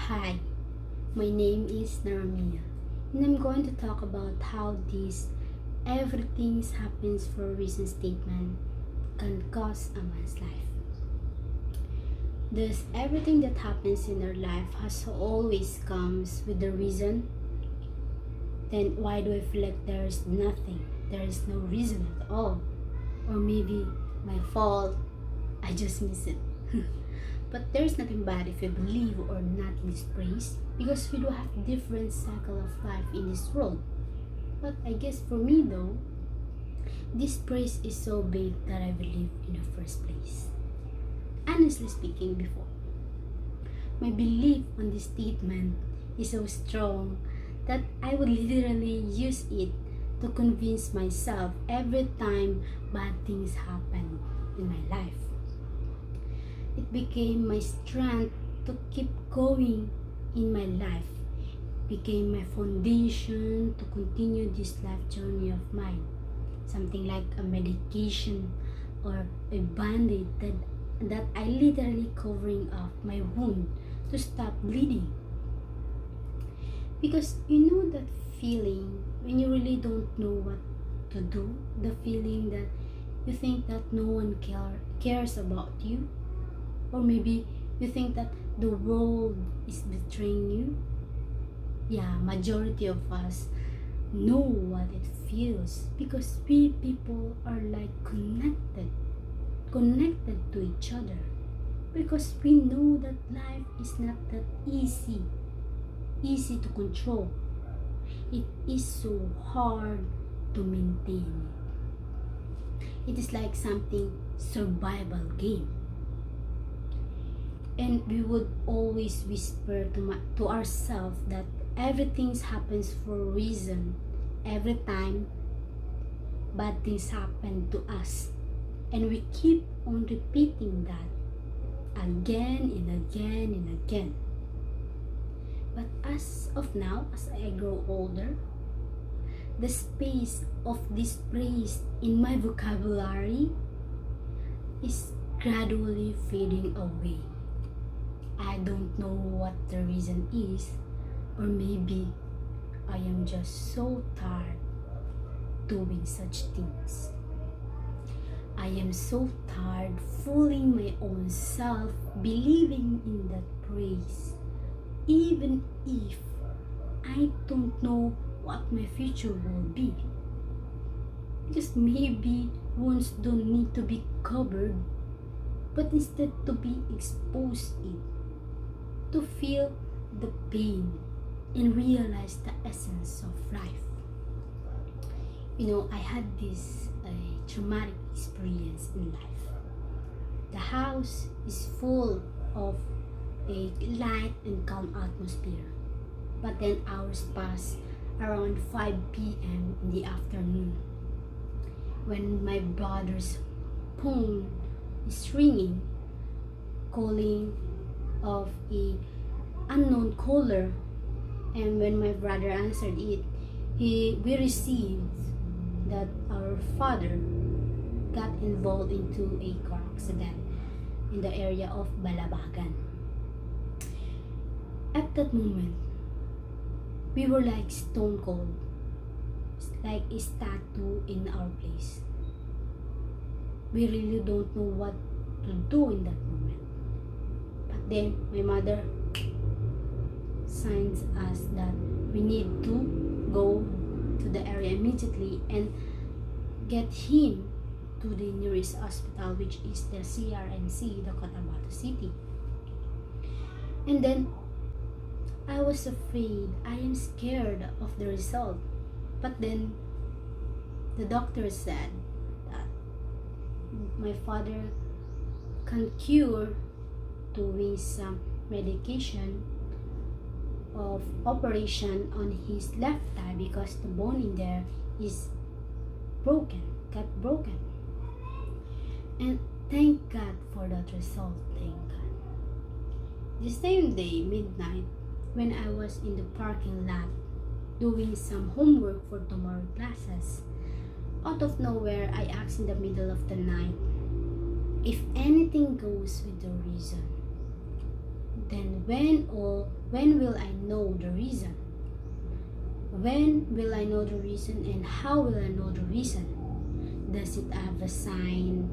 Hi, my name is Noramiah, and I'm going to talk about how this everything happens for a reason statement can cause a man's life. Does everything that happens in our life has always comes with a reason? Then why do I feel like there's nothing? There is no reason at all. Or maybe my fault, I just miss it. But there's nothing bad if you believe or not in this praise, because we do have different cycle of life in this world. But I guess for me though, this praise is so big that I believe in the first place. Honestly speaking, before my belief on this statement is so strong that I would literally use it to convince myself every time bad things happen in my life. It became my strength to keep going in my life, became my foundation to continue this life journey of mine. Something like a medication or a band-aid that I literally covering up my wound to stop bleeding. Because you know that feeling when you really don't know what to do, the feeling that you think that no one cares about you, or maybe you think that the world is betraying you. Yeah, majority of us know what it feels because we people are like connected to each other, because we know that life is not that easy to control. It is so hard to maintain. It is like something survival game. And we would always whisper to ourselves that everything happens for a reason. Every time bad things happen to us, and we keep on repeating that again and again and again. But as of now, as I grow older, the space of this praise in my vocabulary is gradually fading away. I don't know what the reason is, or maybe I am just so tired doing such things. I am so tired fooling my own self, believing in that praise, even if I don't know what my future will be. Because maybe wounds don't need to be covered, but instead to be exposed it, to feel the pain and realize the essence of life. You know, I had this traumatic experience in life. The house is full of a light and calm atmosphere, but then hours pass around 5 p.m. in the afternoon when my brother's phone is ringing, calling of a unknown caller, and when my brother answered it, we received that our father got involved into a car accident in the area of Balabagan. At that moment, we were like stone cold, like a statue in our place. We really don't know what to do in that moment. But then my mother signs us that we need to go to the area immediately and get him to the nearest hospital, which is the CRNC, the Cotabato City. And then I was afraid, I am scared of the result. But then the doctor said that my father can cure doing some medication of operation on his left thigh, because the bone in there is got broken. And thank God for that result, thank God. The same day, midnight, when I was in the parking lot doing some homework for tomorrow classes, out of nowhere I asked in the middle of the night if anything goes with the reason. Then when will I know the reason? When will I know the reason, and how will I know the reason? Does it have a sign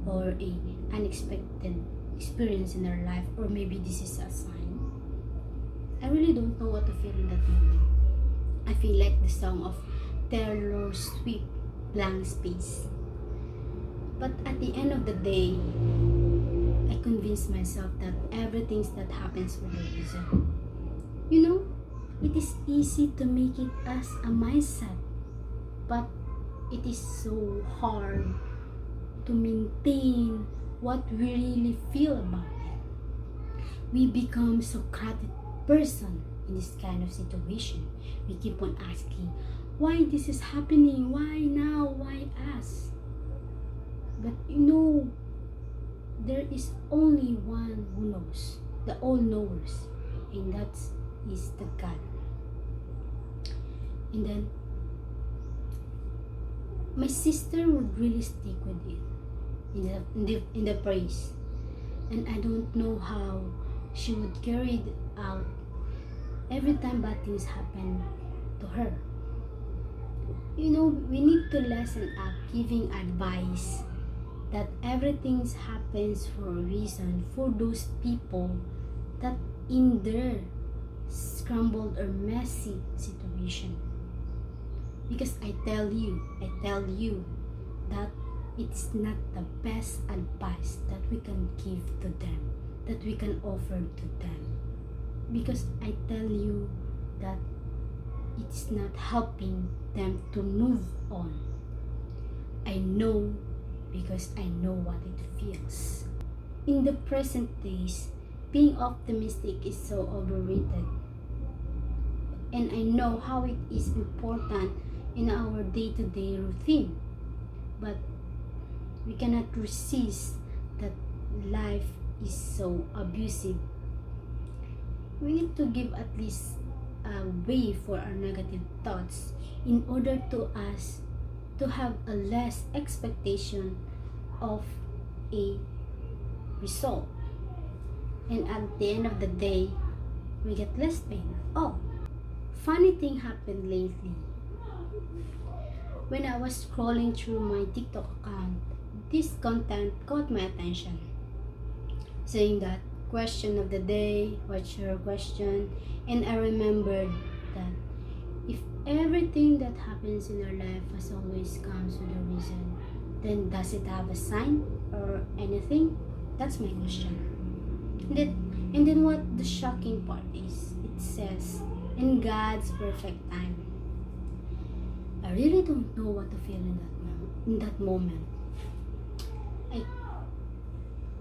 or a unexpected experience in our life, or maybe this is a sign? I really don't know what to feel in that moment. I feel like the song of Taylor Swift, Blank Space. But at the end of the day, I convinced myself that everything that happens for a reason. You know, it is easy to make it as a mindset, but it is so hard to maintain what we really feel about it. We become Socratic person in this kind of situation. We keep on asking, why this is happening? Why now? Why us? But you know, there is only one who knows, the all-knowers, and that is the God. And then my sister would really stick with it in the praise, and I don't know how she would carry it out every time bad things happen to her. You know, we need to lessen up giving advice that everything happens for a reason for those people that in their scrambled or messy situation. Because I tell you that it's not the best advice that we can give to them, that we can offer to them. Because I tell you that it's not helping them to move on. I know, because I know what it feels. In the present days, being optimistic is so overrated. And I know how it is important in our day-to-day routine. But we cannot resist that life is so abusive. We need to give at least a way for our negative thoughts in order to us to have a less expectation of a result, and at the end of the day we get less pain. Oh, funny thing happened lately. When I was scrolling through my TikTok account, this content caught my attention, saying that question of the day, what's your question? And I remembered that if everything that happens in our life has always comes with a reason, then does it have a sign or anything? That's my question. And then what the shocking part is, it says, in God's perfect time. I really don't know what to feel in that moment.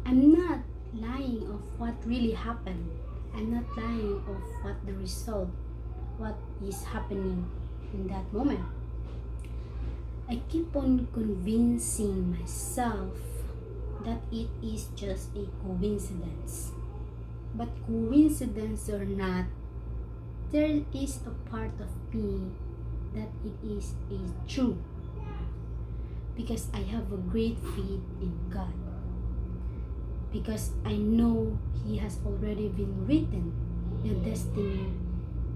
I'm not lying of what really happened. I'm not lying of what the result, what is happening in that moment. I keep on convincing myself that it is just a coincidence. But coincidence or not, there is a part of me that it is a true. Because I have a great faith in God. Because I know He has already been written the destiny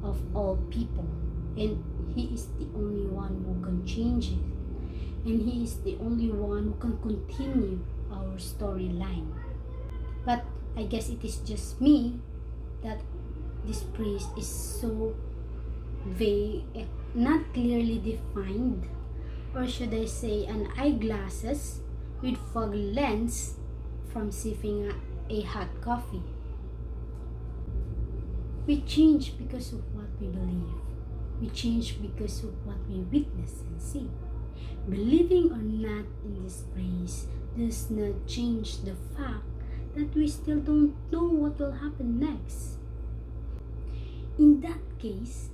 of all people. And He is the only one who can change it. And He is the only one who can continue our storyline. But I guess it is just me that this praise is so vague, not clearly defined. Or should I say an eyeglasses with fog lens from sipping a hot coffee. We change because of what we believe. We change because of what we witness and see. Believing or not in this praise does not change the fact that we still don't know what will happen next. In that case,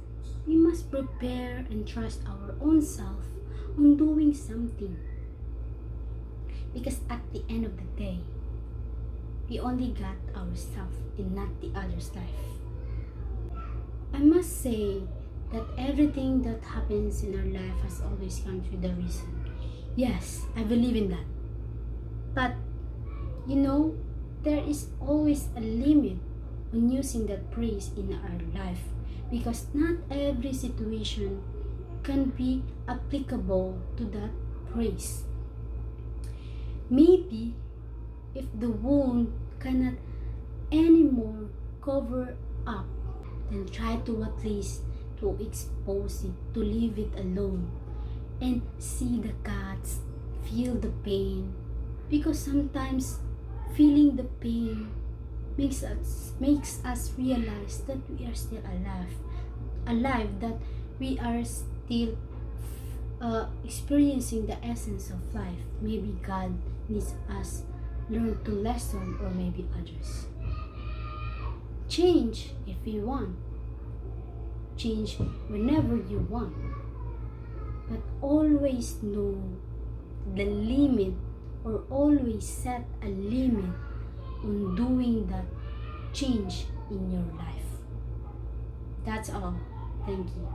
we must prepare and trust our own self on doing something. Because at the end of the day, we only got ourselves and not the other's life. I must say that everything that happens in our life has always come with a reason. Yes, I believe in that. But, you know, there is always a limit on using that praise in our life, because not every situation can be applicable to that praise. Maybe if the wound cannot anymore cover up, then try to at least to expose it, to leave it alone, and see the cuts, feel the pain, because sometimes feeling the pain makes us realize that we are still alive, that we are still experiencing the essence of life. Maybe God needs us learn to lesson, or maybe others. Change if you want. Change whenever you want. But always know the limit, or always set a limit on doing that change in your life. That's all. Thank you.